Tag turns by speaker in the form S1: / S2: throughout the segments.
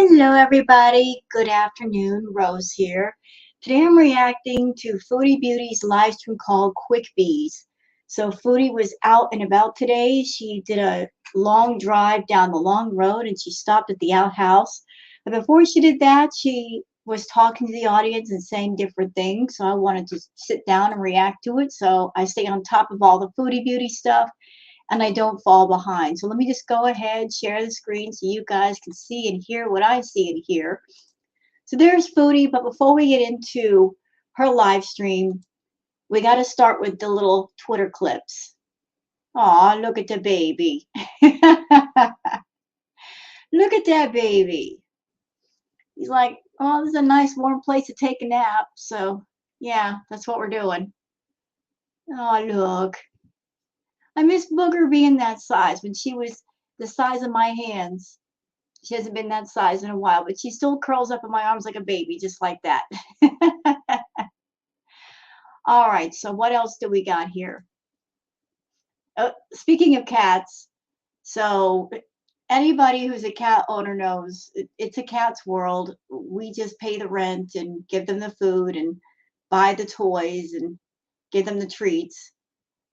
S1: Hello, everybody. Good afternoon. Rose here. Today I'm reacting to Foodie Beauty's live stream called Quick Beeze. So Foodie was out and about today. She did a long drive down the long road and she stopped at the outhouse. But before she did that, she was talking to the audience and saying different things. So I wanted to sit down and react to it. So I stay on top of all the Foodie Beauty stuff and I don't fall behind. So let me just go ahead, share the screen so you guys can see and hear what I see and hear. So there's Foodie, but before we get into her live stream, we got to start with the little Twitter clips. Aw, look at the baby. Look at that baby. He's like, oh, this is a nice warm place to take a nap. So yeah, that's what we're doing. Oh, look. I miss Booger being that size when she was the size of my hands. She hasn't been that size in a while, but she still curls up in my arms like a baby, just like that. All right, so what else do we got here? Speaking of cats, so anybody who's a cat owner knows it's a cat's world. We just pay the rent and give them the food and buy the toys and give them the treats.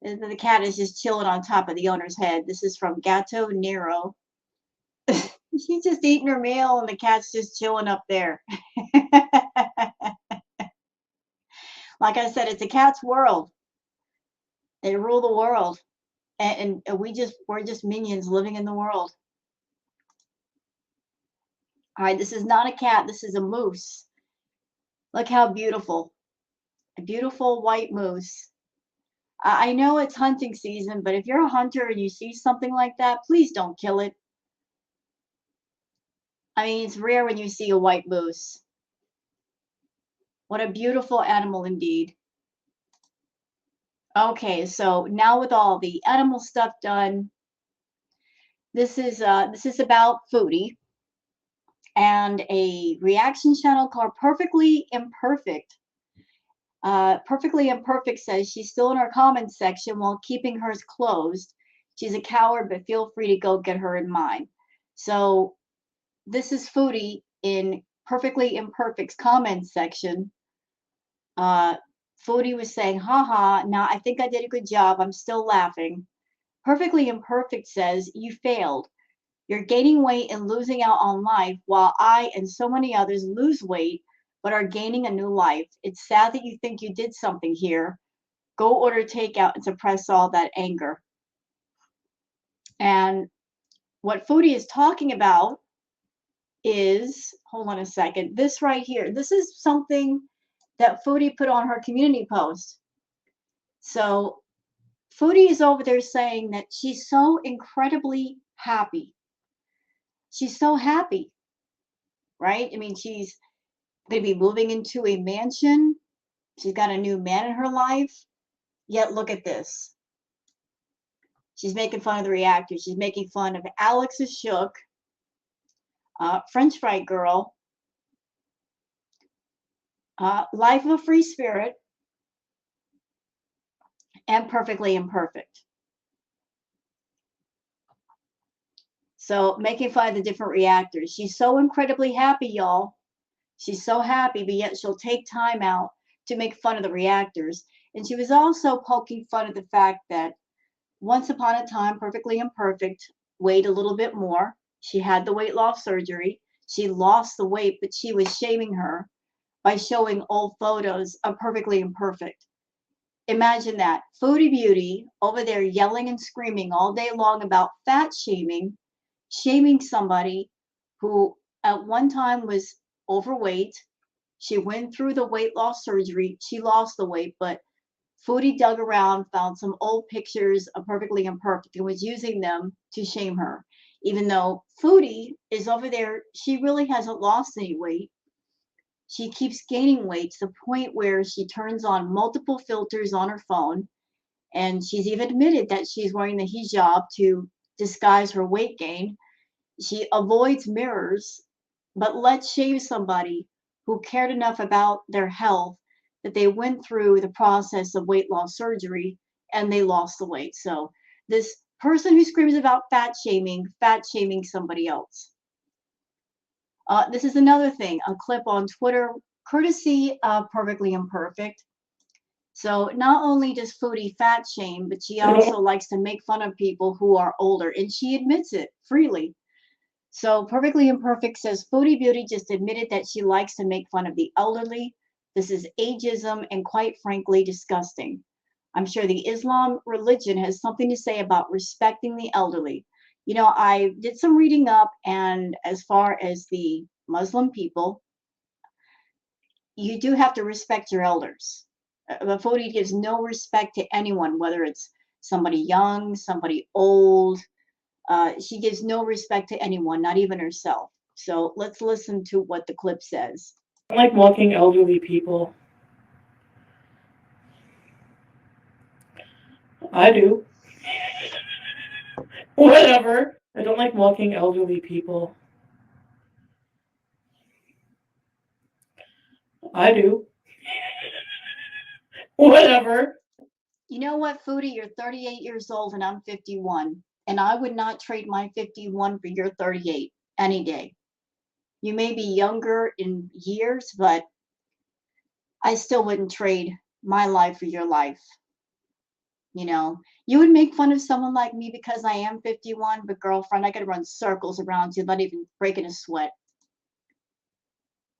S1: And the cat is just chilling on top of the owner's head. This is from Gato Nero. She's just eating her meal and the cat's just chilling up there. Like I said, it's a cat's world. They rule the world. And we're just minions living in the world. All right, this is not a cat, this is a moose. Look how beautiful. A beautiful white moose. I know it's hunting season, but if you're a hunter and you see something like that, please don't kill it. I mean, it's rare when you see a white moose. What a beautiful animal indeed. Okay, so now with all the animal stuff done, this is about Foodie and a reaction channel called Perfectly Imperfect. Perfectly Imperfect says she's still in her comments section while keeping hers closed. She's a coward, but feel free to go get her in mine. So this is Foodie in Perfectly Imperfect's comments section. Foodie was saying, haha, now I think I did a good job. I'm still laughing. Perfectly Imperfect says, you failed. You're gaining weight and losing out on life while I and so many others lose weight but are gaining a new life. It's sad that you think you did something here. Go order takeout and suppress all that anger. And what Foodie is talking about is, hold on a second, this right here. This is something that Foodie put on her community post. So Foodie is over there saying that she's so incredibly happy. She's so happy, right? I mean, she's going to be moving into a mansion. She's got a new man in her life. Yet look at this. She's making fun of the reactors. She's making fun of Alex is Shook, French Fry Girl, Life of a Free Spirit, and Perfectly Imperfect. So making fun of the different reactors. She's so incredibly happy, y'all. She's so happy, but yet she'll take time out to make fun of the reactors. And she was also poking fun at the fact that once upon a time, Perfectly Imperfect weighed a little bit more. She had the weight loss surgery. She lost the weight, but she was shaming her by showing old photos of Perfectly Imperfect. Imagine that. Foodie Beauty over there yelling and screaming all day long about fat shaming, shaming somebody who at one time was overweight. She went through the weight loss surgery. She lost the weight, but Foodie dug around, found some old pictures of Perfectly Imperfect and was using them to shame her. Even though Foodie is over there, she really hasn't lost any weight. She keeps gaining weight to the point where she turns on multiple filters on her phone. And she's even admitted that she's wearing the hijab to disguise her weight gain. She avoids mirrors, but let's shame somebody who cared enough about their health that they went through the process of weight loss surgery and they lost the weight. So this person who screams about fat shaming somebody else. This is another thing, a clip on Twitter, courtesy of Perfectly Imperfect. So not only does Foodie fat shame, but she also likes to make fun of people who are older, and she admits it freely. So Perfectly Imperfect says Foodie Beauty just admitted that she likes to make fun of the elderly. This is ageism and quite frankly disgusting. I'm sure the Islam religion has something to say about respecting the elderly. You know, I did some reading up, and as far as the Muslim people, you do have to respect your elders. The Foodie gives no respect to anyone, whether it's somebody young, somebody old. She gives no respect to anyone, not even herself. So let's listen to what the clip says.
S2: I don't like mocking elderly people. I do. Whatever. I don't like mocking elderly people. I do. Whatever.
S1: You know what, Foodie? You're 38 years old and I'm 51. And I would not trade my 51 for your 38 any day. You may be younger in years, but I still wouldn't trade my life for your life. You know, you would make fun of someone like me because I am 51, but girlfriend, I got to run circles around you, not even breaking a sweat.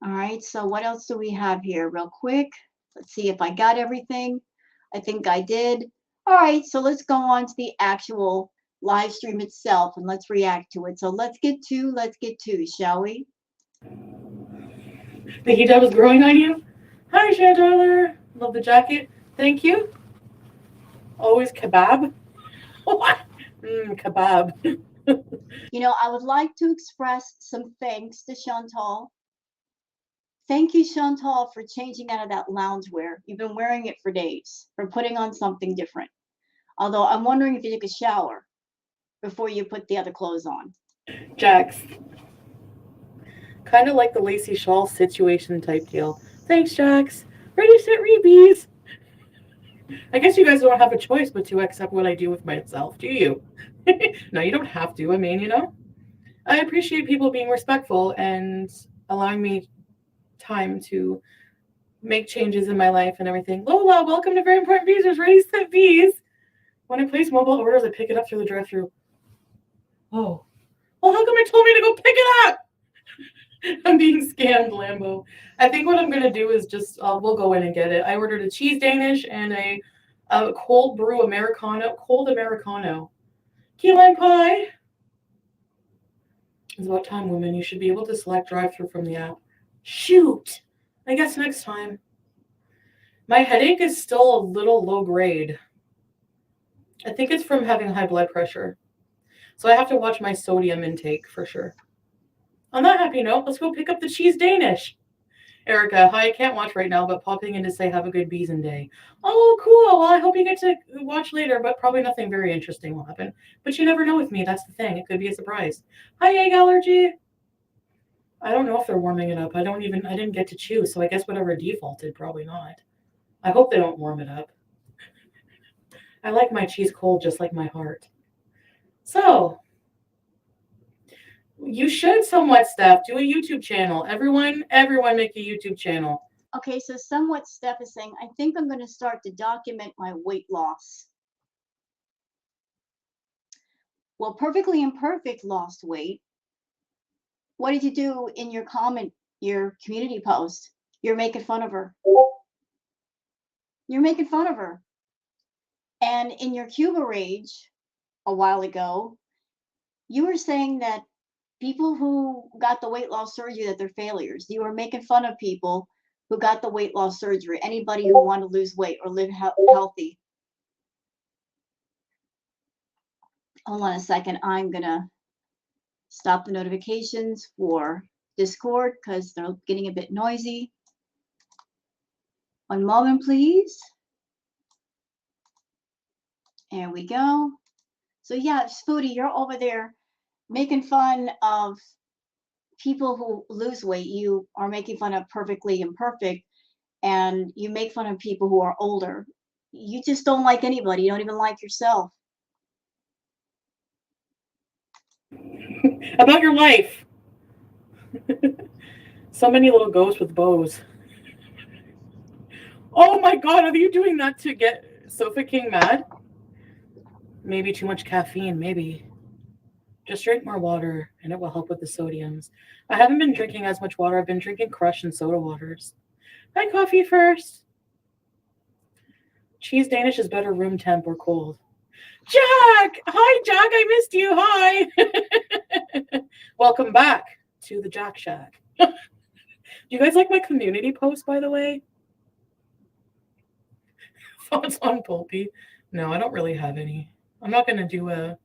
S1: All right, so what else do we have here real quick? Let's see if I got everything. I think I did. All right, so let's go on to the actual live stream itself and let's react to it. So let's get to, shall we?
S2: The heat was growing on you? Hi, Chantal. Love the jacket. Thank you. Always kebab. What? Kebab.
S1: You know, I would like to express some thanks to Chantal. Thank you, Chantal, for changing out of that loungewear. You've been wearing it for days, for putting on something different. Although I'm wondering if you took a shower before you put the other clothes on.
S2: Jax. Kind of like the Lacey Shawl situation type deal. Thanks, Jax. Ready, set, Beeze. I guess you guys don't have a choice but to accept what I do with myself, do you? No, you don't have to. I mean, you know, I appreciate people being respectful and allowing me time to make changes in my life and everything. Lola, welcome to Very Important Beezers. Ready, set, Beeze. When I place mobile orders, I pick it up through the drive-thru. Oh. Well, how come you told me to go pick it up? I'm being scammed, Lambo. I think what I'm going to do is just, we'll go in and get it. I ordered a cheese Danish and a cold brew Americano, cold Americano. Key lime pie. It's about time, women. You should be able to select drive-thru from the app. Shoot. I guess next time. My headache is still a little low grade. I think it's from having high blood pressure. So I have to watch my sodium intake for sure. On that happy note, let's go pick up the cheese Danish. Erica, hi, I can't watch right now, but popping in to say have a good Beezin day. Oh, cool. Well, I hope you get to watch later, but probably nothing very interesting will happen. But you never know with me. That's the thing. It could be a surprise. Hi, egg allergy. I don't know if they're warming it up. I didn't get to choose, so I guess whatever defaulted, probably not. I hope they don't warm it up. I like my cheese cold just like my heart. So, you should somewhat, Steph, do a YouTube channel. Everyone make a YouTube channel.
S1: Okay, so somewhat Steph is saying, I think I'm going to start to document my weight loss. Well, Perfectly Imperfect lost weight. What did you do in your community post? You're making fun of her. You're making fun of her. And in your Cuba rage a while ago, you were saying that people who got the weight loss surgery, that they're failures. You were making fun of people who got the weight loss surgery, anybody who wanted to lose weight or live healthy. Hold on a second. I'm going to stop the notifications for Discord because they're getting a bit noisy. One moment, please. There we go. So yeah, Foodie, you're over there making fun of people who lose weight. You are making fun of Perfectly Imperfect, and you make fun of people who are older. You just don't like anybody. You don't even like yourself.
S2: About your life. So many little ghosts with bows. Oh my god, are you doing that to get Sofa King mad? Maybe too much caffeine, maybe. Just drink more water and it will help with the sodiums. I haven't been drinking as much water. I've been drinking Crush and soda waters. Hi, coffee first. Cheese Danish is better room temp or cold. Jack! Hi, Jack. I missed you. Hi. Welcome back to the Jack Shack. Do you guys like my community post, by the way? Thoughts on Pulpy? No, I don't really have any. I'm not going to do a...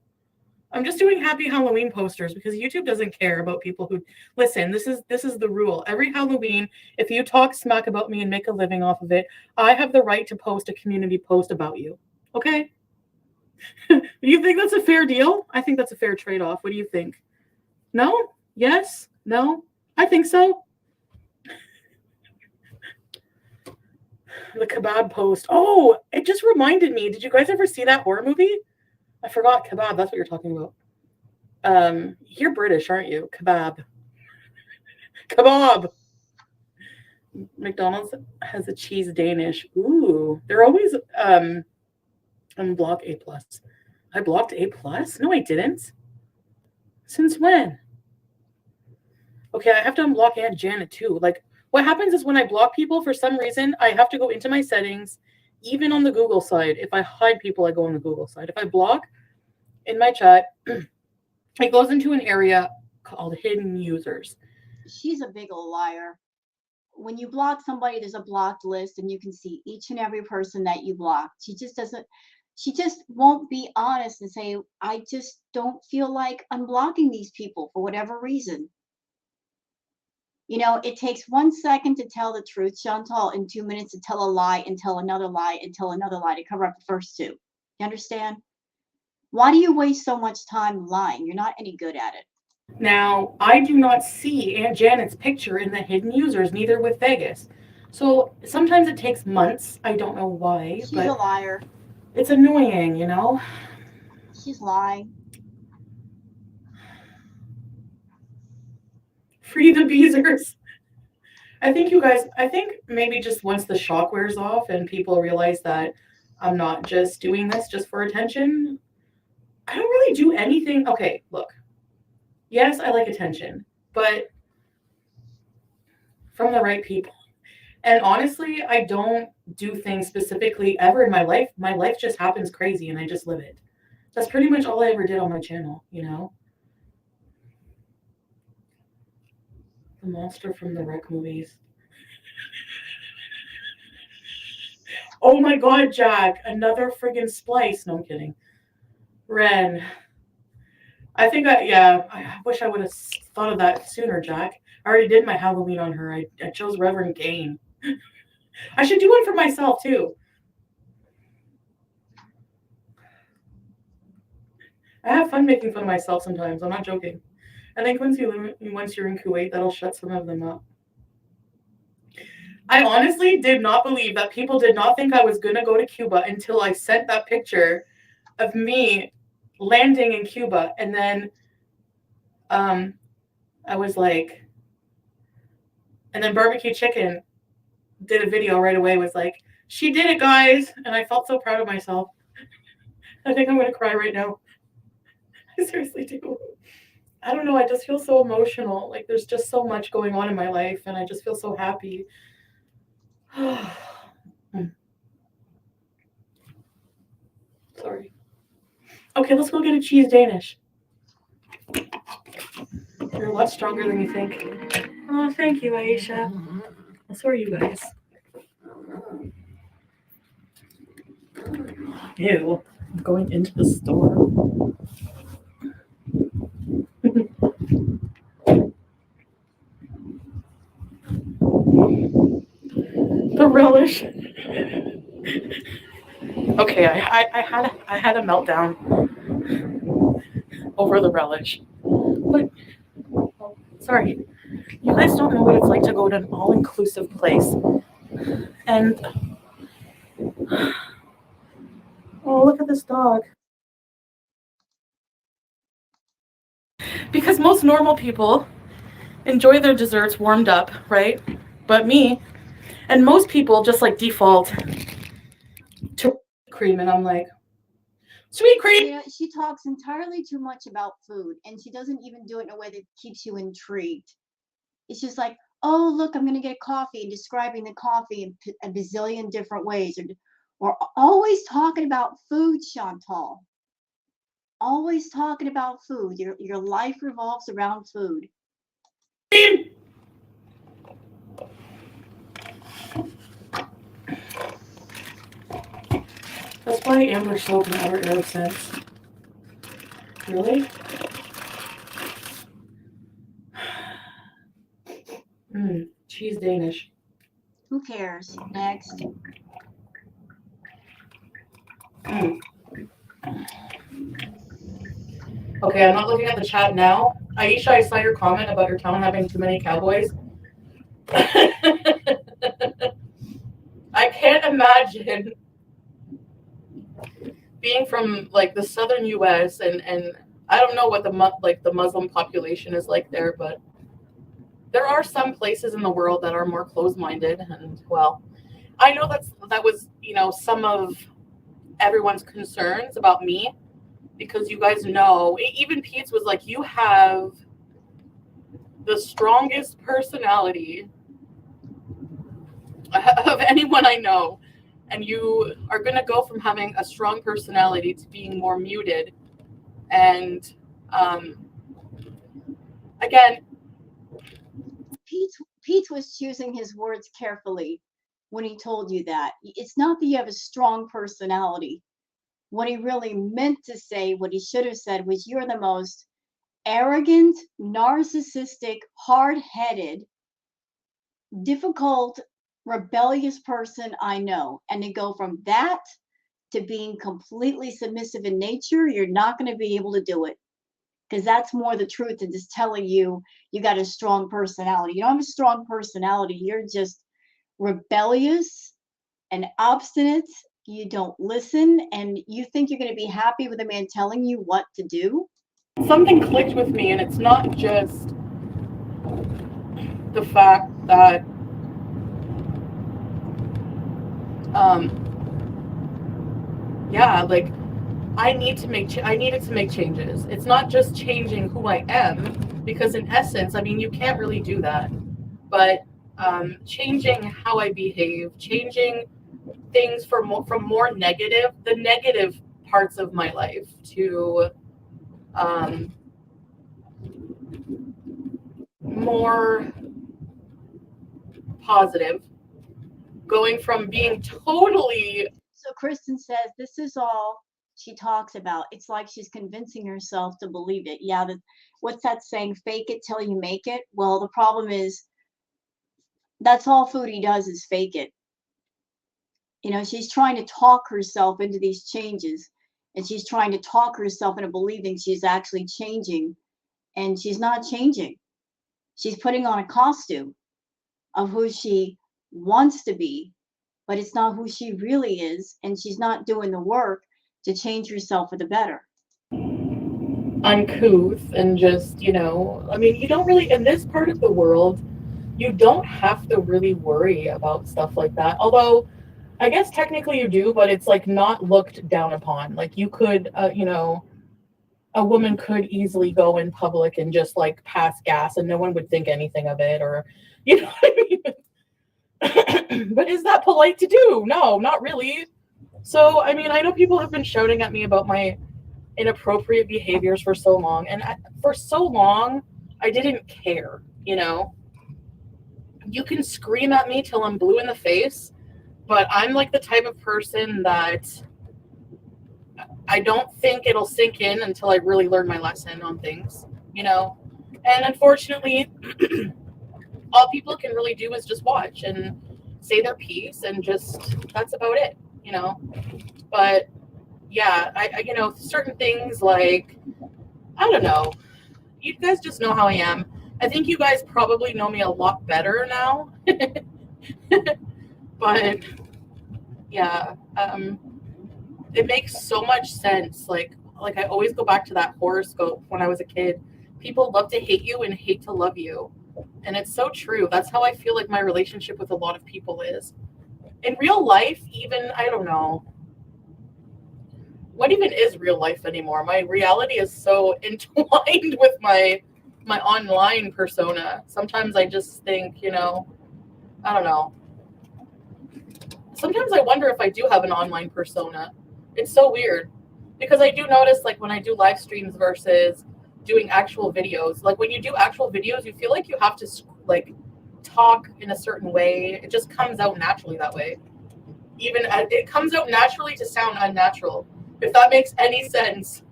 S2: I'm just doing happy Halloween posters because YouTube doesn't care about people who listen. This is the rule. Every Halloween, if you talk smack about me and make a living off of it, I have the right to post a community post about you. Okay? Do you think that's a fair deal? I think that's a fair trade-off. What do you think? No? Yes? No? I think so. The kebab post. Oh, it just reminded me. Did you guys ever see that horror movie? I forgot kebab. That's what you're talking about. You're British, aren't you? Kebab. Kebab. McDonald's has a cheese Danish. Ooh, they're always unblock A+. I blocked A+? No, I didn't. Since when? Okay, I have to unblock Aunt Janet too. Like, what happens is when I block people, for some reason, I have to go into my settings, even on the Google side. If I hide people, I go on the Google side. If I block in my chat, it goes into an area called hidden users.
S1: She's a big old liar. When you block somebody, there's a blocked list and you can see each and every person that you blocked. She just won't be honest and say, I just don't feel like unblocking these people for whatever reason. You know, it takes 1 second to tell the truth, Chantal, and 2 minutes to tell a lie and tell another lie and tell another lie to cover up the first two. You understand? Why do you waste so much time lying? You're not any good at it.
S2: Now, I do not see Aunt Janet's picture in the hidden users, neither with Vegas. So sometimes it takes months. I don't know why.
S1: She's a liar.
S2: It's annoying, you know?
S1: She's lying.
S2: Free the Beezers. I think maybe just once the shock wears off and people realize that I'm not just doing this just for attention, I don't really do anything. Okay, look. Yes, I like attention, but from the right people. And honestly, I don't do things specifically ever in my life. My life just happens crazy and I just live it. That's pretty much all I ever did on my channel, you know? The monster from the Wreck movies. Oh my god, Jack, another friggin' splice. No, I'm kidding. Ren. I wish I would have thought of that sooner, Jack. I already did my Halloween on her. I chose Reverend Gain. I should do one for myself, too. I have fun making fun of myself sometimes. I'm not joking. I think once you're in Kuwait, that'll shut some of them up. I honestly did not believe that people did not think I was going to go to Cuba until I sent that picture of me landing in Cuba. And then I was like, and then Barbecue Chicken did a video right away, was like, she did it, guys. And I felt so proud of myself. I think I'm going to cry right now. I seriously do. I don't know. I just feel so emotional. Like there's just so much going on in my life and I just feel so happy. Sorry. Okay, let's go get a cheese Danish. You're a lot stronger than you think. Oh, thank you, Aisha. So are you guys. Ew. I'm going into the store. The relish. Okay, I had a meltdown over the relish. But sorry, you guys don't know what it's like to go to an all-inclusive place. And oh, look at this dog. Because most normal people, enjoy their desserts warmed up, right? But me and most people just like default to cream, and I'm like, sweet cream.
S1: She talks entirely too much about food, and she doesn't even do it in a way that keeps you intrigued. It's just like, oh, look, I'm going to get coffee, and describing the coffee in a bazillion different ways. Or always talking about food, Chantal. Always talking about food. Your life revolves around food.
S2: That's why Amber sold an outer air sense. Really? Cheese Danish.
S1: Who cares? Next.
S2: Okay, I'm not looking at the chat now. Aisha, I saw your comment about your town having too many cowboys. I can't imagine being from like the southern U.S. and I don't know what the Muslim population is like there, but there are some places in the world that are more closed-minded, and well, I know that was some of everyone's concerns about me, because you guys know, even Pete's was like, you have the strongest personality of anyone I know, and you are going to go from having a strong personality to being more muted. And again,
S1: Pete was choosing his words carefully when he told you that. It's not that you have a strong personality. What he really meant to say, what he should have said, was you're the most arrogant, narcissistic, hard-headed, difficult, rebellious person I know. And to go from that to being completely submissive in nature, you're not going to be able to do it. Because that's more the truth than just telling you got a strong personality. You don't have a strong personality. You're just rebellious and obstinate. You don't listen, and you think you're going to be happy with a man telling you what to do.
S2: Something clicked with me, and it's not just the fact that like I needed to make changes. It's not just changing who I am, because in essence, I mean, you can't really do that. But changing how I behave, changing things from more negative, the negative parts of my life, to more positive, going from being totally.
S1: So Kristen says this is all she talks about. It's like she's convincing herself to believe it. Yeah, what's that saying? Fake it till you make it. Well, the problem is that's all Foodie does is fake it. She's trying to talk herself into these changes, and she's trying to talk herself into believing she's actually changing, and she's not changing. She's putting on a costume of who she wants to be, but it's not who she really is, and she's not doing the work to change herself for the better.
S2: Uncouth, and just, I mean, you don't really, in this part of the world, you don't have to really worry about stuff like that. Although, I guess technically you do, but it's like not looked down upon. Like you could, a woman could easily go in public and just like pass gas and no one would think anything of it, or, what I mean? But is that polite to do? No, not really. So, I mean, I know people have been shouting at me about my inappropriate behaviors for so long, and for so long, I didn't care, You can scream at me till I'm blue in the face, but I'm like the type of person that I don't think it'll sink in until I really learn my lesson on things, And unfortunately, all people can really do is just watch and say their piece, and just, that's about it, But yeah, I certain things, like, I don't know. You guys just know how I am. I think you guys probably know me a lot better now. But yeah, it makes so much sense. Like I always go back to that horoscope when I was a kid. People love to hate you and hate to love you. And it's so true. That's how I feel like my relationship with a lot of people is. In real life, even, I don't know. What even is real life anymore? My reality is so entwined with my online persona. Sometimes I just think, I don't know. Sometimes I wonder if I do have an online persona. It's so weird because I do notice, like, when I do live streams versus doing actual videos, like when you do actual videos, you feel like you have to like talk in a certain way. It just comes out naturally that way. Even it comes out naturally to sound unnatural, if that makes any sense.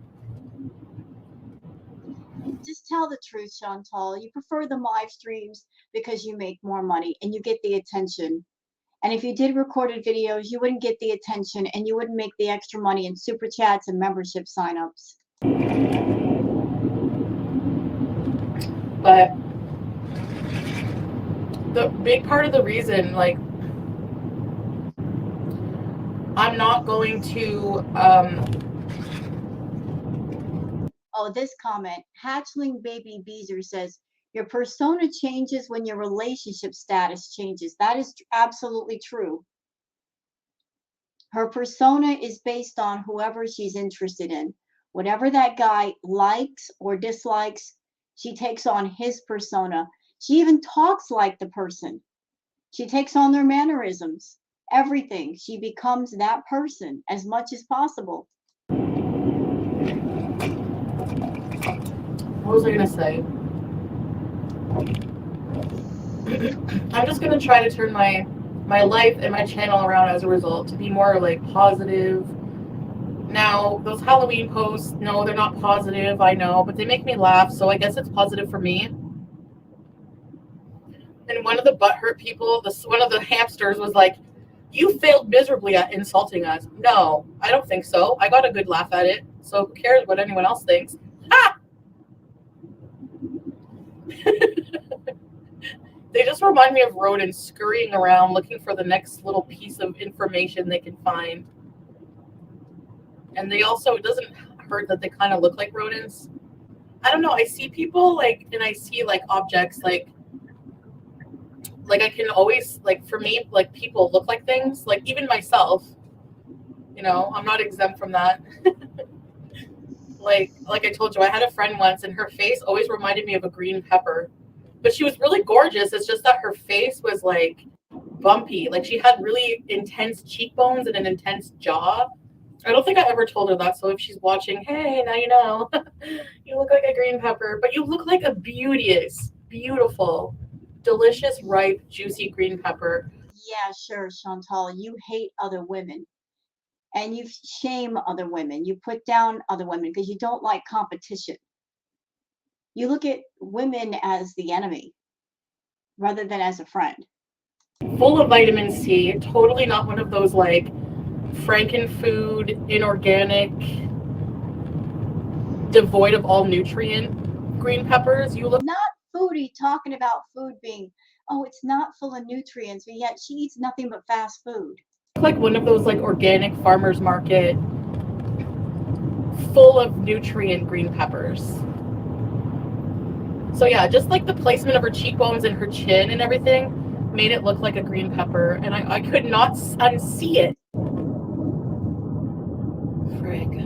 S1: Just tell the truth, Chantal. You prefer the live streams because you make more money and you get the attention. And if you did recorded videos, you wouldn't get the attention and you wouldn't make the extra money in super chats and membership signups.
S2: But the big part of the reason, like, I'm not going to
S1: Oh, this comment, Hatchling Baby Beezer says, your persona changes when your relationship status changes. That is absolutely true. Her persona is based on whoever she's interested in. Whatever that guy likes or dislikes, she takes on his persona. She even talks like the person. She takes on their mannerisms, everything. She becomes that person as much as possible.
S2: what was I gonna say? I'm just gonna try to turn my life and my channel around as a result to be more like positive. Now, those Halloween posts, no, they're not positive, I know, but they make me laugh, so I guess it's positive for me. And one of the butthurt people, one of the hamsters was like, you failed miserably at insulting us. No, I don't think so. I got a good laugh at it, so who cares what anyone else thinks? Ha! They just remind me of rodents scurrying around looking for the next little piece of information they can find. And they also, it doesn't hurt that they kind of look like rodents. I don't know. I see people and I see objects I can always, for me, people look like things, even myself, I'm not exempt from that. like I told you, I had a friend once and her face always reminded me of a green pepper, but she was really gorgeous. It's just that her face was bumpy. She had really intense cheekbones and an intense jaw. I don't think I ever told her that. So if she's watching, hey, now you know. You look like a green pepper, but you look like a beautiful, delicious, ripe, juicy green pepper.
S1: Yeah, sure, Chantal. You hate other women and you shame other women. You put down other women because you don't like competition. You look at women as the enemy rather than as a friend.
S2: Full of vitamin C, totally not one of those frankenfood, inorganic, devoid of all nutrient green peppers. You look
S1: not Foodie talking about food being, oh, it's not full of nutrients, but yet she eats nothing but fast food.
S2: like one of those organic farmers market, full of nutrient green peppers. So yeah, just the placement of her cheekbones and her chin and everything made it look like a green pepper, and I could not unsee it. Frig.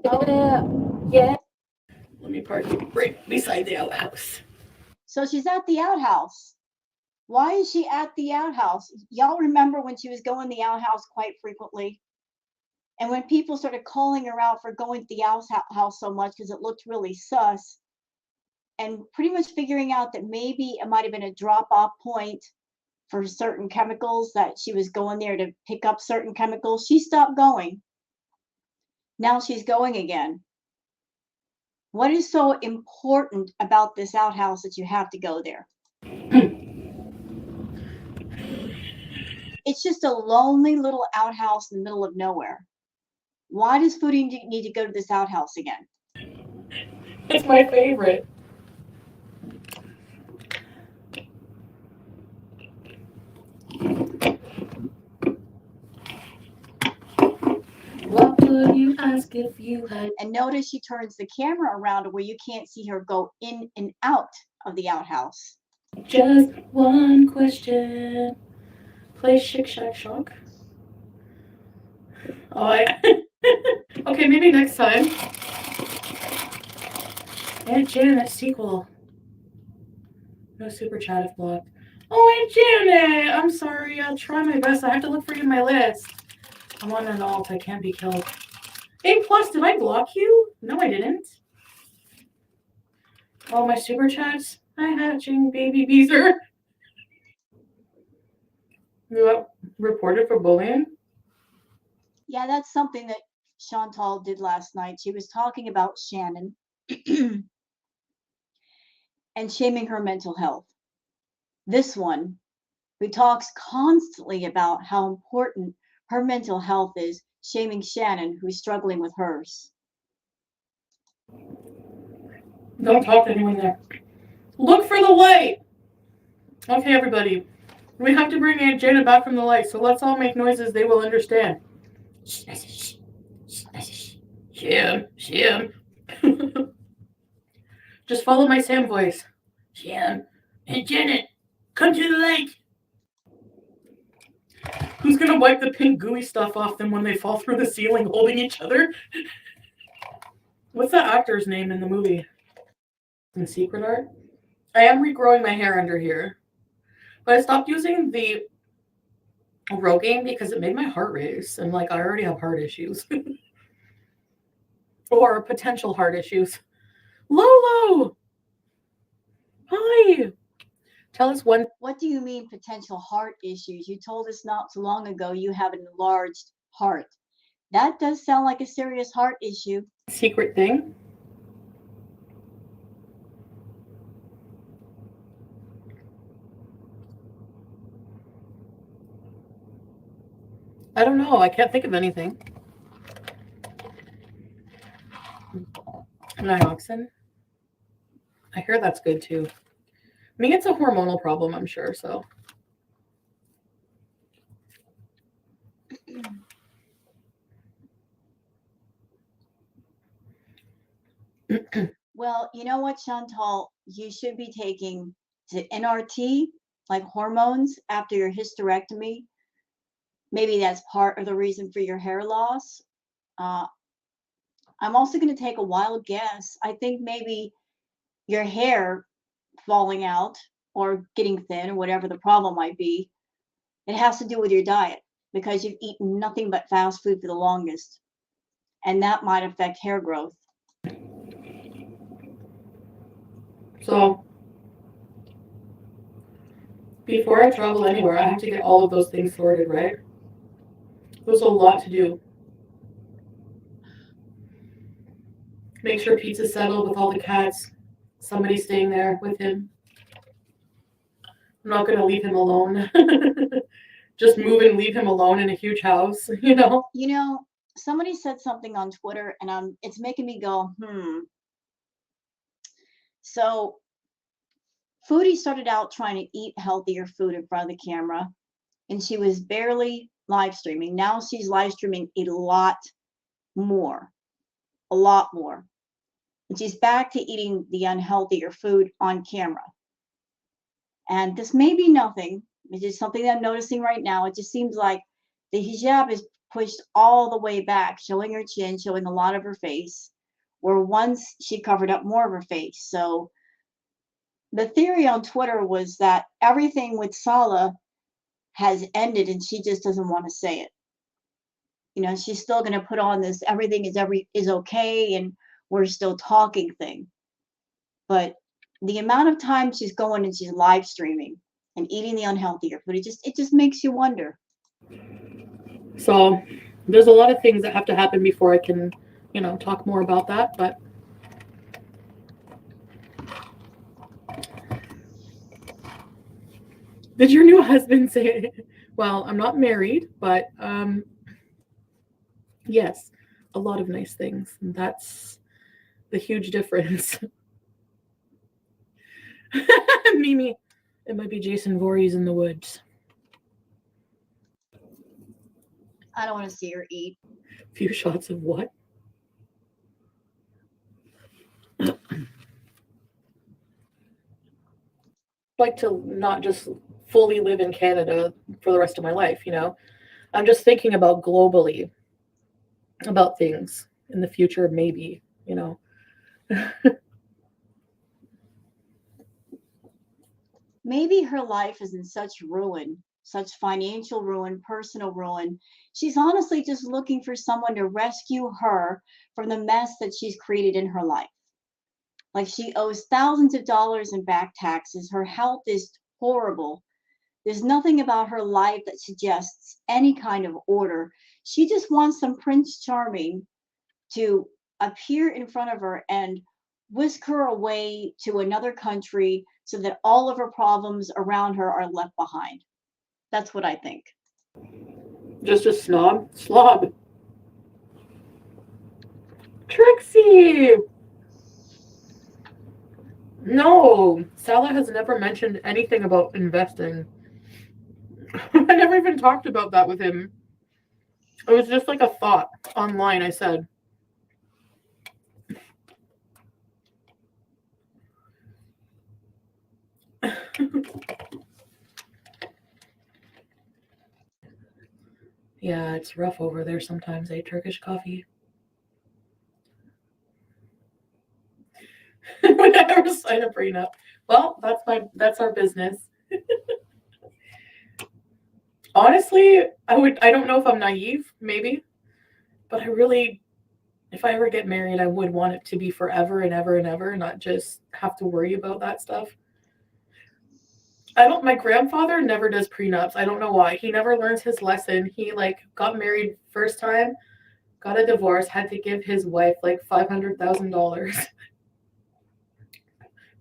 S2: Oh yeah. Let me park right beside the outhouse.
S1: So she's at the outhouse. Why is she at the outhouse? Y'all remember when she was going to the outhouse quite frequently? And when people started calling her out for going to the outhouse so much because it looked really sus, and pretty much figuring out that maybe it might have been a drop-off point for certain chemicals, that she was going there to pick up certain chemicals, she stopped going. Now she's going again. What is so important about this outhouse that you have to go there? It's just a lonely little outhouse in the middle of nowhere. Why does Foodie need to go to this outhouse again?
S2: It's my favorite. What would you didn't ask if you had.
S1: And notice she turns the camera around to where you can't see her go in and out of the outhouse.
S2: Just one question. Play Shick Shack Shock. Oh, okay, maybe next time. Aunt Janet sequel. No super chat if blocked. Oh, Aunt Janet! I'm sorry. I'll try my best. I have to look for you in my list. I'm on an alt. I can't be killed. A+, did I block you? No, I didn't. Oh, my super chats. Hi, hatching baby Beezer. You got reported for bullying?
S1: Yeah, that's something that Chantal did last night. She was talking about Shannon and shaming her mental health. This one, who talks constantly about how important her mental health is, shaming Shannon, who's struggling with hers.
S2: Don't talk to anyone there. Look for the light! Okay, everybody. We have to bring Aunt Janet back from the light, so let's all make noises they will understand. Sham. Just follow my Sam voice. Sham. Aunt Janet, come to the light. Who's gonna wipe the pink gooey stuff off them when they fall through the ceiling holding each other? What's that actor's name in the movie? In Secret Art? I am regrowing my hair under here. But I stopped using the Rogaine because it made my heart race. And I already have heart issues. Or potential heart issues. Lolo! Hi! Tell us when.
S1: What do you mean potential heart issues? You told us not too long ago you have an enlarged heart. That does sound like a serious heart issue.
S2: Secret thing? I don't know. I can't think of anything. Nioxin? I hear that's good too. I mean, it's a hormonal problem, I'm sure, so.
S1: Well, you know what, Chantal? You should be taking the NRT, like hormones, after your hysterectomy. Maybe that's part of the reason for your hair loss. I'm also going to take a wild guess. I think maybe your hair falling out or getting thin or whatever the problem might be, it has to do with your diet because you've eaten nothing but fast food for the longest. And that might affect hair growth.
S2: So, before I travel anywhere, I have to get all of those things sorted, right? There's a lot to do. Make sure pizza's settled with all the cats. Somebody's staying there with him. I'm not going to leave him alone. Just move and leave him alone in a huge house, you know?
S1: You know, somebody said something on Twitter and it's making me go, So Foodie started out trying to eat healthier food in front of the camera, and she was barely live streaming. Now she's live streaming a lot more. And she's back to eating the unhealthier food on camera. And this may be nothing. It's just something that I'm noticing right now. It just seems like the hijab is pushed all the way back, showing her chin, showing a lot of her face, where once she covered up more of her face. So the theory on Twitter was that everything with Salah has ended and she just doesn't want to say it. You know, she's still going to put on this everything is okay and we're still talking thing. But the amount of time she's going and she's live streaming and eating the unhealthier food, it just makes you wonder.
S2: So there's a lot of things that have to happen before I can, talk more about that, but did your new husband say, well, I'm not married, but yes, a lot of nice things. And that's the huge difference. Mimi, it might be Jason Voorhees in the woods.
S1: I don't want to see her eat.
S2: A few shots of what? like to not just fully live in Canada for the rest of my life, you know? I'm just thinking about globally about things in the future, maybe, you know?
S1: Maybe her life is in such ruin, such financial ruin, personal ruin. She's honestly just looking for someone to rescue her from the mess that she's created in her life. Like she owes thousands of dollars in back taxes. Her health is horrible. There's nothing about her life that suggests any kind of order. She just wants some Prince Charming to appear in front of her and whisk her away to another country so that all of her problems around her are left behind. That's what I think.
S2: Just a slob. Trixie! No, Salah has never mentioned anything about investing. I never even talked about that with him. It was just like a thought online, I said. Yeah, it's rough over there sometimes, Turkish coffee. Would I ever sign a prenup? Well, that's our business. Honestly, I don't know if I'm naive, maybe, but if I ever get married, I would want it to be forever and ever and ever, not just have to worry about that stuff. My grandfather never does prenups. I don't know why. He never learns his lesson. He got married first time, got a divorce, had to give his wife $500,000.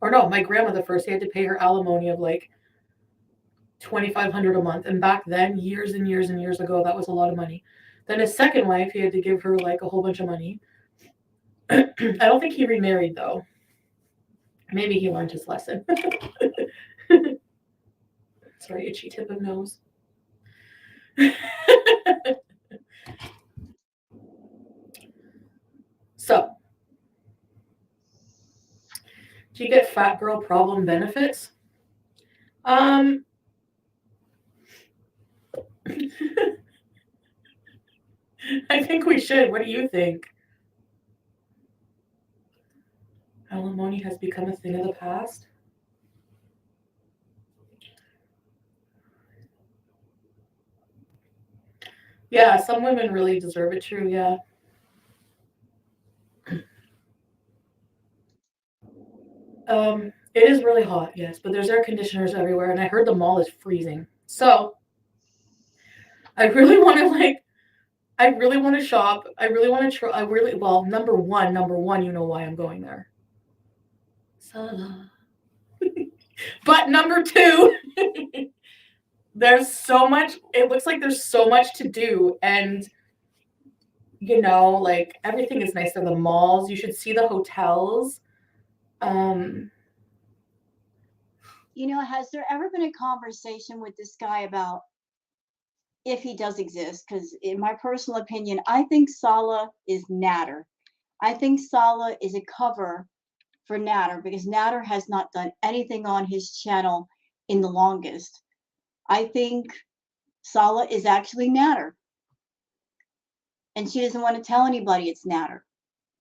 S2: Or no, my grandmother first, he had to pay her alimony of $2,500 a month. And back then, years and years and years ago, that was a lot of money. Then his second wife, he had to give her a whole bunch of money. I don't think he remarried though. Maybe he learned his lesson. Sorry, itchy tip of nose. So, do you get fat girl problem benefits? I think we should. What do you think? Alimony has become a thing of the past. Yeah, some women really deserve it. True, yeah. It is really hot, yes, but there's air conditioners everywhere, and I heard the mall is freezing. So I really want to I really want to shop. I really want to try. Well, number one, you know why I'm going there. Salah. But number two, there's so much. It looks like there's so much to do, and everything is nice. There the malls. You should see the hotels.
S1: Has there ever been a conversation with this guy about if he does exist? Because in my personal opinion, I think Salah is Natter. I think Salah is a cover for Natter because Natter has not done anything on his channel in the longest. I think Salah is actually Natter. And she doesn't want to tell anybody it's Natter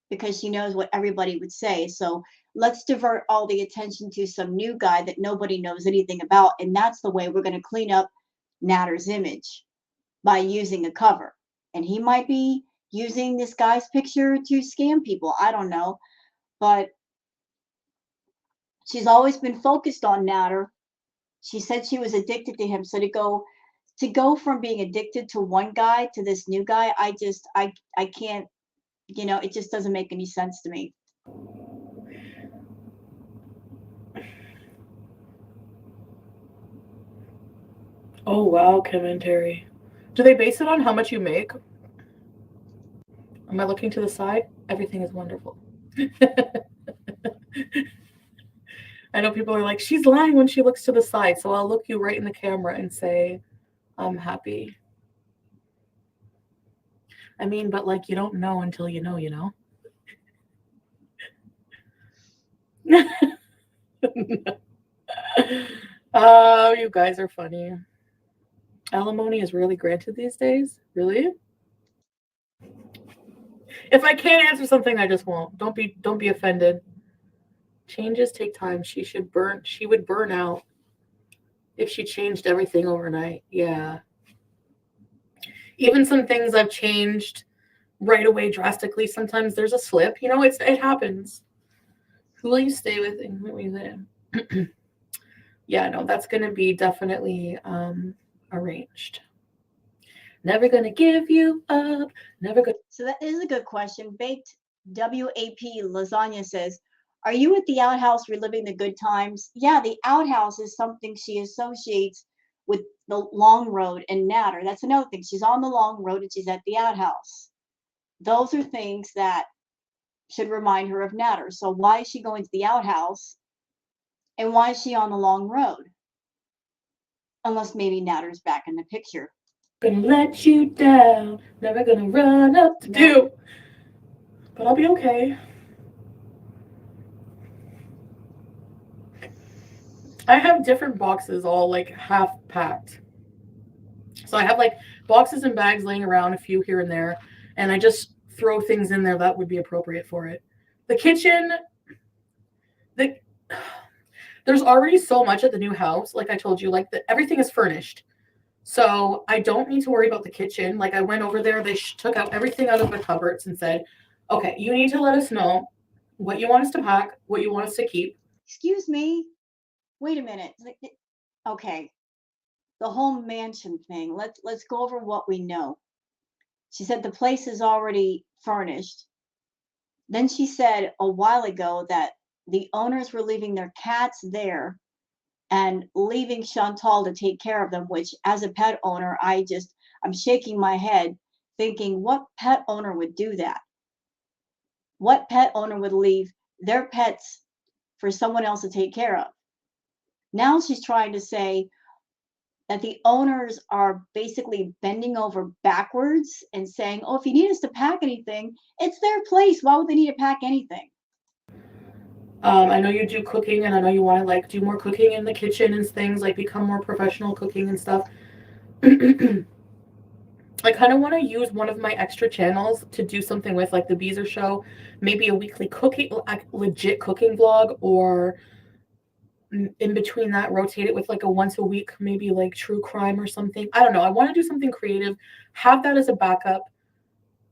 S1: because she knows what everybody would say. So let's divert all the attention to some new guy that nobody knows anything about. And that's the way we're going to clean up Natter's image, by using a cover. And he might be using this guy's picture to scam people. I don't know. But she's always been focused on Natter. She said she was addicted to him. So to go from being addicted to one guy to this new guy, I can't, it just doesn't make any sense to me.
S2: Oh wow, commentary. Do they base it on how much you make? Am I looking to the side? Everything is wonderful. I know people are like, she's lying when she looks to the side. So I'll look you right in the camera and say, I'm happy. I mean, but you don't know until you know, you know? Oh, you guys are funny. Alimony is rarely granted these days? Really? If I can't answer something, I just won't. Don't be offended. Changes take time. She would burn out if she changed everything overnight. Yeah. Even some things I've changed right away drastically. Sometimes there's a slip. It happens. Who will you stay with and who will you live? Yeah, no, that's gonna be definitely arranged. Never gonna give you up. Never gonna.
S1: So that is a good question. Baked WAP Lasagna says, "Are you at the outhouse reliving the good times?" Yeah, the outhouse is something she associates with the long road and Natter. That's another thing. She's on the long road and she's at the outhouse. Those are things that should remind her of Natter. So why is she going to the outhouse and why is she on the long road? Unless maybe Natter's back in the picture.
S2: Gonna let you down. Never gonna run up to you. But I'll be okay. I have different boxes all like half packed. So I have like boxes and bags laying around, a few here and there, and I just throw things in there that would be appropriate for it. The kitchen, the there's already so much at the new house. Like I told you, everything is furnished. So I don't need to worry about the kitchen. Like I went over there, they took out everything out of the cupboards and said, okay, you need to let us know what you want us to pack, what you want us to keep.
S1: Excuse me. Wait a minute. Okay. The whole mansion thing. Let's go over what we know. She said the place is already furnished. Then she said a while ago that the owners were leaving their cats there and leaving Chantal to take care of them, which as a pet owner, I'm shaking my head thinking what pet owner would do that? What pet owner would leave their pets for someone else to take care of? Now she's trying to say that the owners are basically bending over backwards and saying, "Oh, if you need us to pack anything, it's their place. Why would they need to pack anything?"
S2: I know you do cooking, and I know you want to do more cooking in the kitchen and things, like become more professional cooking and stuff. I kind of want to use one of my extra channels to do something with, like the Beezer show, maybe a weekly cooking, like legit cooking vlog, or in between that, rotate it with like a once a week, maybe like true crime or something. I don't know. I want to do something creative, have that as a backup.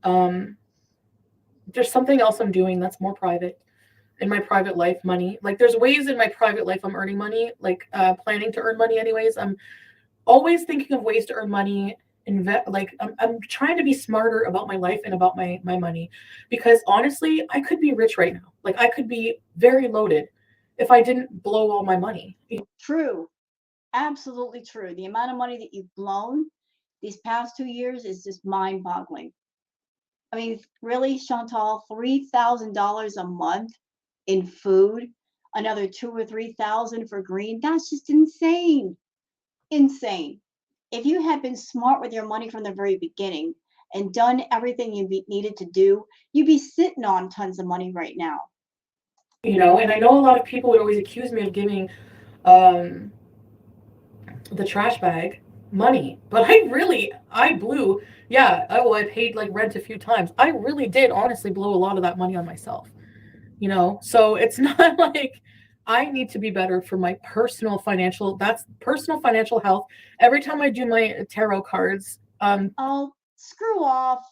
S2: Um, there's something else I'm doing that's more private in my private life. Money, like there's ways in my private life I'm earning money, like planning to earn money. Anyways, I'm always thinking of ways to earn money. I'm trying to be smarter about my life and about my money, because honestly, I could be rich right now. Like I could be very loaded if I didn't blow all my money.
S1: True. Absolutely true. The amount of money that you've blown these past 2 years is just mind boggling. I mean, really, Chantal, $3,000 a month in food, another 2 or 3 thousand for green. That's just insane. Insane. If you had been smart with your money from the very beginning and done everything needed to do, you'd be sitting on tons of money right now.
S2: And I know a lot of people would always accuse me of giving um, the trash bag money, but I blew. Yeah, I paid like rent a few times. I really did honestly blow a lot of that money on myself. So it's not like I need to be better for my personal financial health. Every time I do my tarot cards,
S1: Oh, screw off.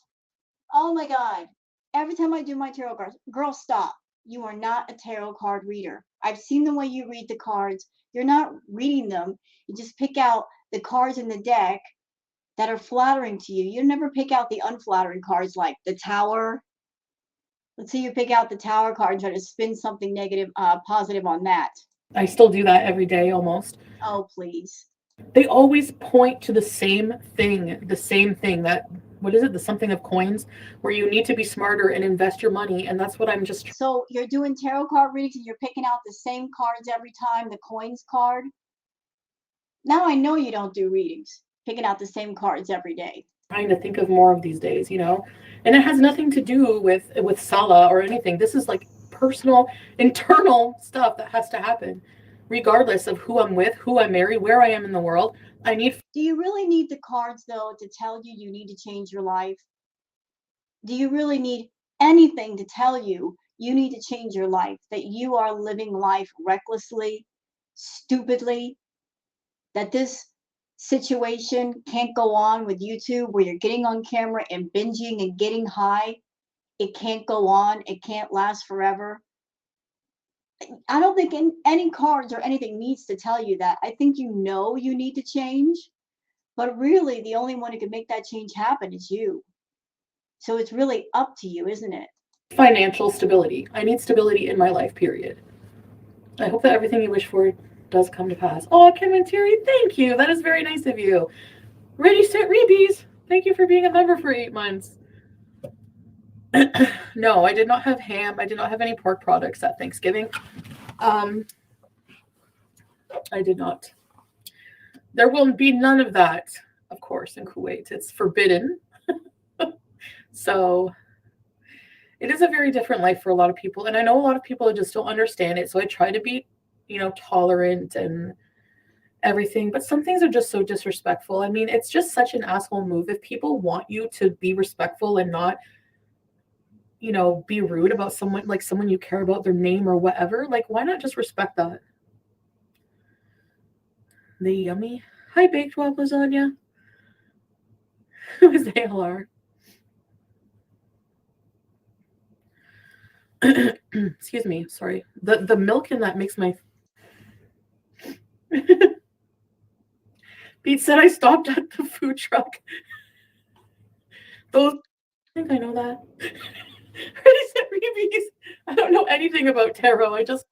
S1: Oh my God. Every time I do my tarot cards, girl, stop. You are not a tarot card reader. I've seen the way you read the cards. You're not reading them. You just pick out the cards in the deck that are flattering to you. You never pick out the unflattering cards like the Tower. Let's see you pick out the Tower card and try to spin something negative, positive on that.
S2: I still do that every day almost.
S1: Oh, please.
S2: They always point to the same thing that, what is it, the something of coins, where you need to be smarter and invest your money, and that's what I'm just.
S1: So you're doing tarot card readings and you're picking out the same cards every time, the coins card. Now I know you don't do readings, picking out the same cards every day.
S2: Trying to think of more of these days, and it has nothing to do with Sala or anything. This is like personal, internal stuff that has to happen. regardless of who I'm with, who I marry, where I am in the world. I need.
S1: Do you really need the cards, though, to tell you you need to change your life? Do you really need anything to tell you you need to change your life? That you are living life recklessly, stupidly, that this situation can't go on with YouTube where you're getting on camera and binging and getting high. It can't go on. It can't last forever. I don't think any cards or anything needs to tell you that. I think you know you need to change, but really the only one who can make that change happen is you. So it's really up to you, isn't it?
S2: Financial stability. I need stability in my life, period. I hope that everything you wish for does come to pass. Oh, Kim and Terry, thank you. That is very nice of you. Ready, set, rebees. Thank you for being a member for 8 months. No, I did not have ham. I did not have any pork products at Thanksgiving. I did not. There will be none of that, of course, in Kuwait. It's forbidden. So it is a very different life for a lot of people. And I know a lot of people just don't understand it. So I try to be, tolerant and everything. But some things are just so disrespectful. I mean, it's just such an asshole move. If people want you to be respectful and not, be rude about someone, like someone you care about, their name or whatever, like, why not just respect that? The yummy. Hi, Baked Web Lasagna. Who is ALR? Excuse me, sorry. The milk in that makes my Pete said I stopped at the food truck. Those, I think I know that. I don't know anything about tarot. I just.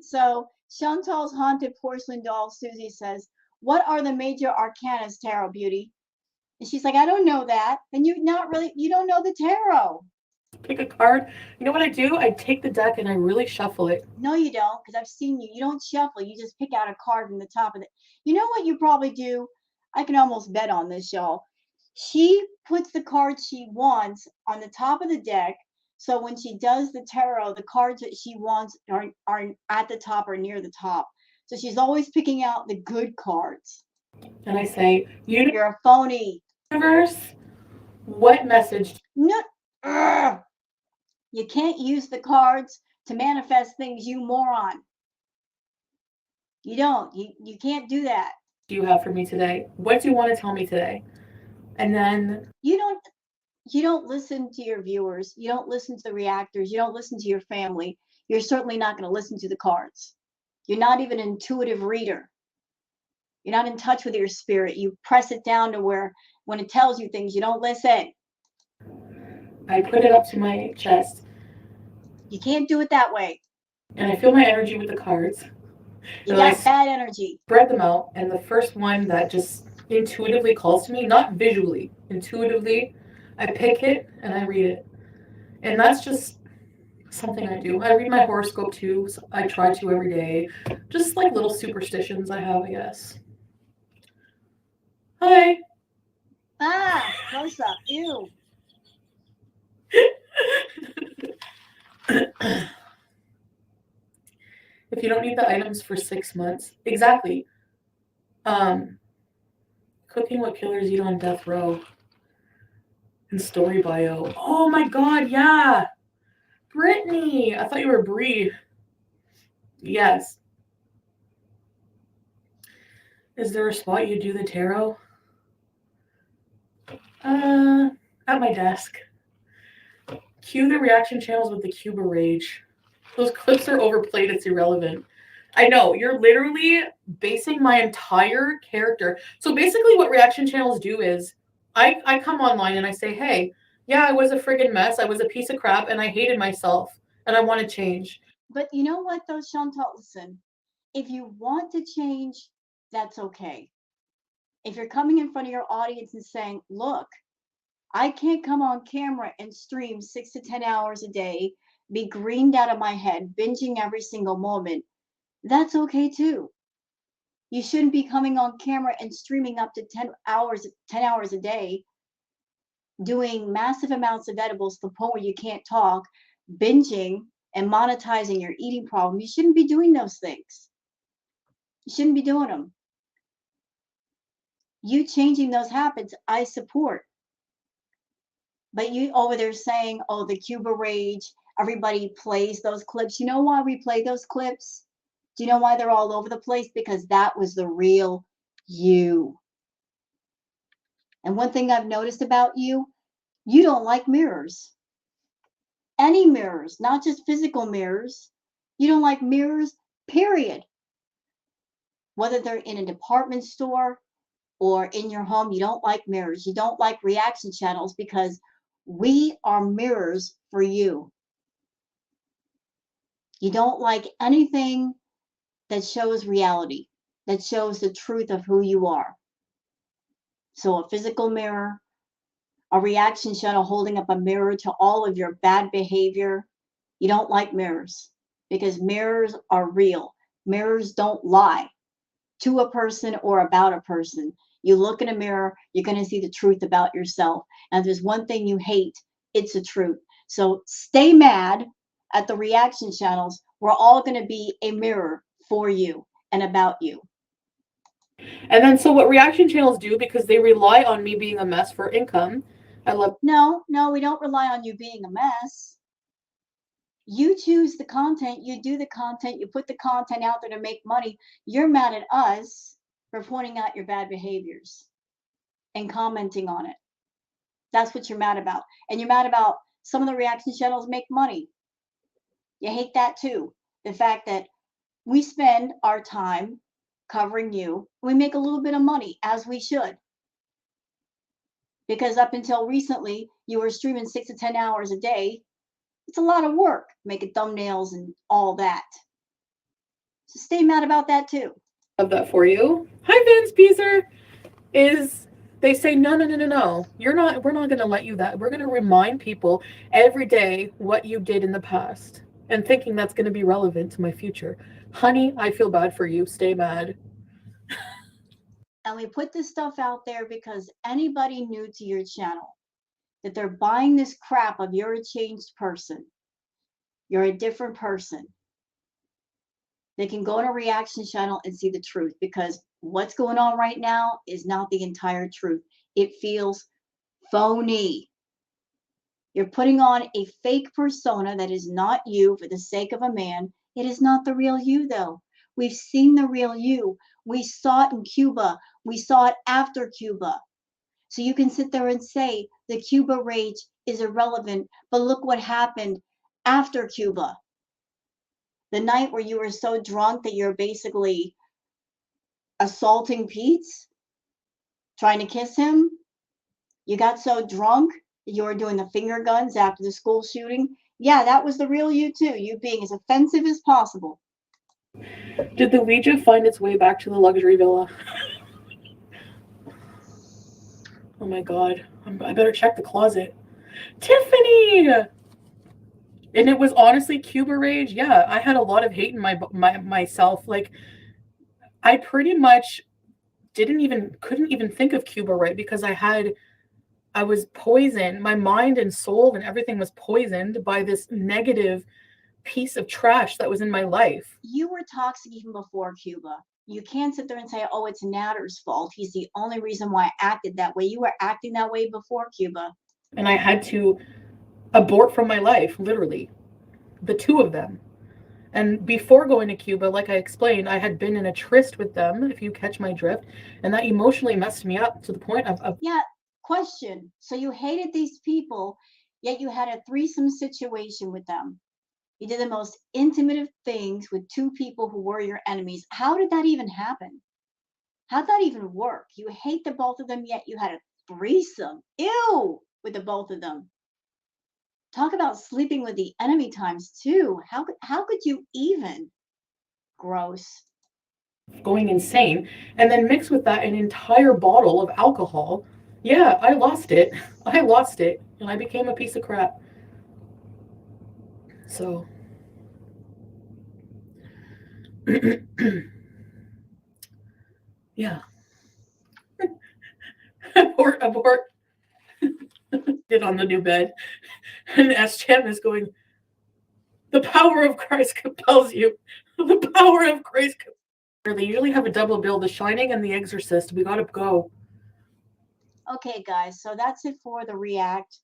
S1: So Chantal's haunted porcelain doll, Susie, says, "What are the major arcanas, Tarot Beauty?" And she's like, "I don't know that." And you don't know the tarot.
S2: Pick a card. You know what I do? I take the deck and I really shuffle it.
S1: No, you don't, because I've seen you. You don't shuffle. You just pick out a card from the top of it. You know what you probably do? I can almost bet on this, y'all. She puts the cards she wants on the top of the deck. So when she does the tarot, the cards that she wants are at the top or near the top. So she's always picking out the good cards.
S2: And I say,
S1: You're a phony.
S2: Universe, what message?
S1: No, you can't use the cards to manifest things, you moron. You don't. You can't do that.
S2: Do you have for me today? What do you want to tell me today? And then
S1: you don't listen to your viewers. You don't listen to the reactors. You don't listen to your family. You're certainly not going to listen to the cards. You're not even an intuitive reader. You're not in touch with your spirit. You press it down to where when it tells you things, you don't listen.
S2: I put it up to my chest.
S1: You can't do it that way.
S2: And I feel my energy with the cards.
S1: You got bad energy.
S2: Spread them out, and the first one that just intuitively calls to me, not visually, intuitively, I pick it and I read it. And that's just something I do. I read my horoscope too. So I try to every day. Just like little superstitions I have, I guess. Hi.
S1: Close up. Ew.
S2: If you don't need the items for 6 months, exactly. Cooking what killers eat on death row. And story bio. Oh my god, yeah. Brittany. I thought you were Bree. Yes. Is there a spot you do the tarot? At my desk. Cue the reaction channels with the Cuba Rage. Those clips are overplayed. It's irrelevant. I know. You're literally basing my entire character. So basically what reaction channels do is I come online and I say, hey, yeah, I was a friggin' mess. I was a piece of crap and I hated myself and I want to change.
S1: But you know what, though, Chantal? Listen, if you want to change, that's okay. If you're coming in front of your audience and saying, look, I can't come on camera and stream 6 to 10 hours a day, be greened out of my head, binging every single moment, that's okay too. You shouldn't be coming on camera and streaming up to 10 hours a day, doing massive amounts of edibles to the point where you can't talk, binging, and monetizing your eating problem, you shouldn't be doing those things. You shouldn't be doing them. You changing those habits, I support. But you over there saying, oh, the Cuba rage, everybody plays those clips. You know why we play those clips? Do you know why they're all over the place? Because that was the real you. And one thing I've noticed about you, you don't like mirrors. Any mirrors, not just physical mirrors. You don't like mirrors, period. Whether they're in a department store or in your home, you don't like mirrors. You don't like reaction channels because we are mirrors for you. You don't like anything that shows reality, that shows the truth of who you are. So a physical mirror, a reaction channel holding up a mirror to all of your bad behavior. You don't like mirrors because mirrors are real. Mirrors don't lie to a person or about a person. You look in a mirror, you're going to see the truth about yourself. And if there's one thing you hate, it's the truth. So stay mad at the reaction channels. We're all going to be a mirror for you and about you.
S2: And then, so what reaction channels do, because they rely on me being a mess for income, I love.
S1: No, we don't rely on you being a mess. You choose the content, you do the content, you put the content out there to make money. You're mad at us for pointing out your bad behaviors and commenting on it. That's what you're mad about. And you're mad about some of the reaction channels make money. You hate that too. The fact that we spend our time covering you, we make a little bit of money, as we should. Because up until recently, you were streaming 6 to 10 hours a day. It's a lot of work making thumbnails and all that. So stay mad about that too.
S2: Love that for you. Hi, Vince Beezer. They say no. We're not going to let you that. We're going to remind people every day what you did in the past and thinking that's going to be relevant to my future. Honey, I feel bad for you. Stay mad.
S1: And we put this stuff out there because anybody new to your channel, that they're buying this crap of you're a changed person, you're a different person, they can go on a reaction channel and see the truth, because what's going on right now is not the entire truth. It feels phony. You're putting on a fake persona that is not you for the sake of a man. It is not the real you, though. We've seen the real you. We saw it in Cuba. We saw it after Cuba. So you can sit there and say the Cuba rage is irrelevant, but look what happened after Cuba. The night where you were so drunk that you're basically assaulting Pete, trying to kiss him. You got so drunk that you were doing the finger guns after the school shooting. Yeah, that was the real you too. You being as offensive as possible.
S2: Did the Ouija find its way back to the luxury villa? Oh my god. I better check the closet. Tiffany! And it was honestly Cuba rage. Yeah, I had a lot of hate in myself. Like, I pretty much couldn't even think of Cuba right, because I was poisoned. My mind and soul and everything was poisoned by this negative piece of trash that was in my life.
S1: You were toxic even before Cuba. You can't sit there and say, oh, it's Natter's fault. He's the only reason why I acted that way. You were acting that way before Cuba.
S2: And I had to abort from my life, literally. The two of them. And before going to Cuba, like I explained, I had been in a tryst with them, if you catch my drift, and that emotionally messed me up to the point of
S1: Yeah, question. So you hated these people, yet you had a threesome situation with them. You did the most intimate of things with two people who were your enemies. How did that even happen? How'd that even work? You hate the both of them, yet you had a threesome. Ew, with the both of them. Talk about sleeping with the enemy times two. How could you even? Gross.
S2: going insane, and then mix with that an entire bottle of alcohol. Yeah, I lost it. I lost it, and I became a piece of crap. So, yeah. Abort. Get on the new bed. And S Chan is going, The power of Christ compels you. The power of Christ. They usually have a double bill, The Shining and The Exorcist. We gotta go.
S1: Okay, guys, so that's it for the react.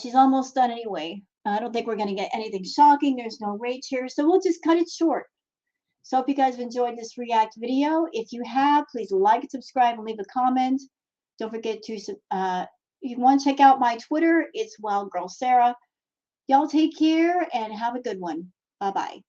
S1: She's almost done anyway. I don't think we're going to get anything shocking. There's no rage here, so we'll just cut it short. So hope you guys have enjoyed this react video. If you have, please like and subscribe and leave a comment. Don't forget to, if you want to check out my Twitter, it's Wild Girl Sarah. Y'all take care and have a good one. Bye-bye.